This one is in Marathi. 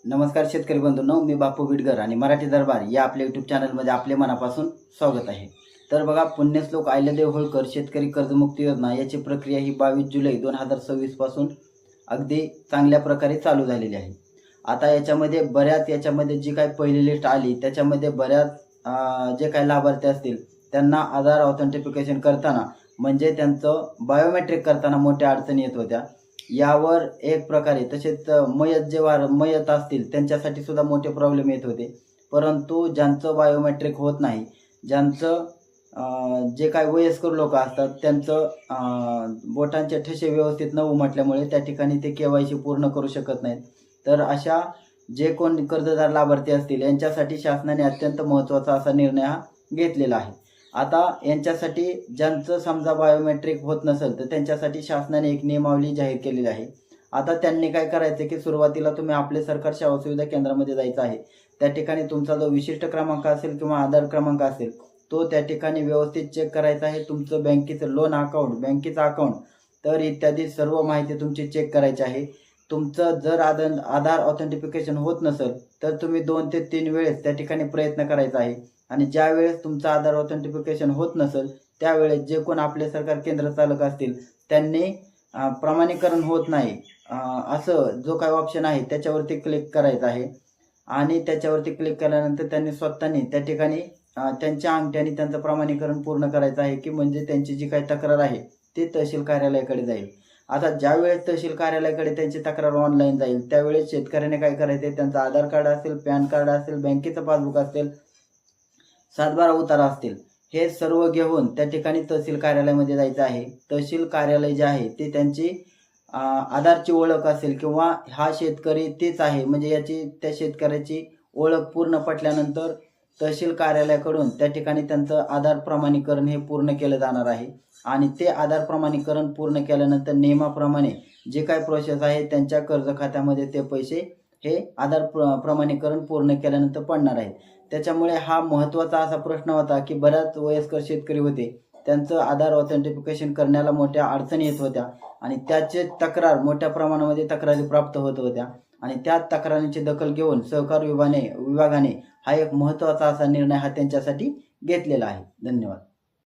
नमस्कार शेतकरी बंधूंनो, मी बापू बिडकर आणि मराठी दरबार या आपल्या यूट्यूब चॅनलमध्ये आपले मनापासून स्वागत आहे। तर बघा, पुण्यश्लोक अहिल्यादेवी होळकर शेतकरी कर्जमुक्ती योजना याची प्रक्रिया ही 22 जुलै 2026 पासून अगदी चांगल्या प्रकारे चालू झालेली आहे। आता याच्यामध्ये जी काही पहिली लिस्ट आली त्याच्यामध्ये बऱ्याच जे काही लाभार्थी असतील त्यांना आधार ऑथेंटिफिकेशन करताना म्हणजे त्यांचं बायोमेट्रिक करताना मोठ्या अडचणी येत होत्या। यावर एक प्रकारे तसेच मयत असतील त्यांच्यासाठी सुद्धा मोठे प्रॉब्लेम येत होते। परंतु ज्यांचं बायोमेट्रिक होत नाही, ज्यांचं जे काही वयस्कर लोक असतात त्यांचं बोटांचे ठसे व्यवस्थित न उमटल्यामुळे त्या ठिकाणी ते केवायसी पूर्ण करू शकत नाहीत। तर अशा जे कोण कर्जदार लाभार्थी असतील यांच्यासाठी शासनाने अत्यंत महत्त्वाचा असा निर्णय हा घेतलेला आहे। आता यांच्यासाठी ज्यांचं समजा बायोमेट्रिक होत नसेल तर त्यांच्यासाठी शासनाने एक नियमावली जाहीर केलेली आहे। आता त्यांनी काय करायचं की सुरुवातीला तुम्ही आपले सरकार सेवा सुविधा केंद्रामध्ये जायचं आहे। त्या ठिकाणी तुमचा जो विशिष्ट क्रमांक असेल किंवा आधार क्रमांक असेल तो त्या ठिकाणी व्यवस्थित चेक करायचा आहे। तुमचं बँकेचं लोन अकाउंट, बँकेचं अकाउंट तर इत्यादी सर्व माहिती तुमची चेक करायची आहे। तुमचं जर आधार ऑथेंटिफिकेशन होत नसेल तर तुम्ही 2 ते 3 वेळेस त्या ठिकाणी प्रयत्न करायचा आहे। आणि ज्या वेळेस तुमचं आधार ऑथेंटिफिकेशन होत नसेल त्यावेळेस जे कोण आपले सरकार केंद्र चालक असतील त्यांनी प्रमाणीकरण होत नाही असं जो काही ऑप्शन आहे त्याच्यावरती क्लिक करायचं आहे। आणि त्याच्यावरती क्लिक केल्यानंतर त्यांनी स्वतःनी त्या ठिकाणी त्यांच्या अंगठ्याने त्यांचं प्रमाणीकरण पूर्ण करायचं आहे की म्हणजे त्यांची जी काही तक्रार आहे ती तहसील कार्यालयाकडे जाईल। आता ज्यावेळेस तहसील कार्यालयाकडे त्यांची तक्रार ऑनलाईन जाईल त्यावेळेस शेतकऱ्याने काय करायचे, त्यांचं आधार कार्ड असेल, पॅन कार्ड असेल, बँकेचं पासबुक असेल, 7/12 उतारा असतील, हे सर्व घेऊन त्या ठिकाणी तहसील कार्यालयामध्ये जायचं आहे। तहसील कार्यालय जे आहे ते त्यांची आधारची ओळख असेल किंवा हा शेतकरी तेच आहे म्हणजे त्या शेतकऱ्याची ओळख पूर्ण पटल्यानंतर तहसील कार्यालयाकडून त्या ठिकाणी त्यांचं आधार प्रमाणीकरण हे पूर्ण केलं जाणार आहे। आणि ते आधार प्रमाणीकरण पूर्ण केल्यानंतर नियमाप्रमाणे जे काही प्रोसेस आहे त्यांच्या कर्ज खात्यामध्ये ते पैसे हे आधार प्रमाणीकरण पूर्ण केल्यानंतर पडणार आहे। त्याच्यामुळे हा महत्त्वाचा असा प्रश्न होता की बऱ्याच वयस्कर शेतकरी होते, त्यांचं आधार ऑथेंटिफिकेशन करण्याला मोठ्या अडचणी येत होत्या आणि त्याचे तक्रार मोठ्या प्रमाणामध्ये तक्रारी प्राप्त होत होत्या। आणि त्या तक्रारींची दखल घेऊन सहकार विभागाने हा एक महत्त्वाचा असा निर्णय हा त्यांच्यासाठी घेतलेला आहे। धन्यवाद।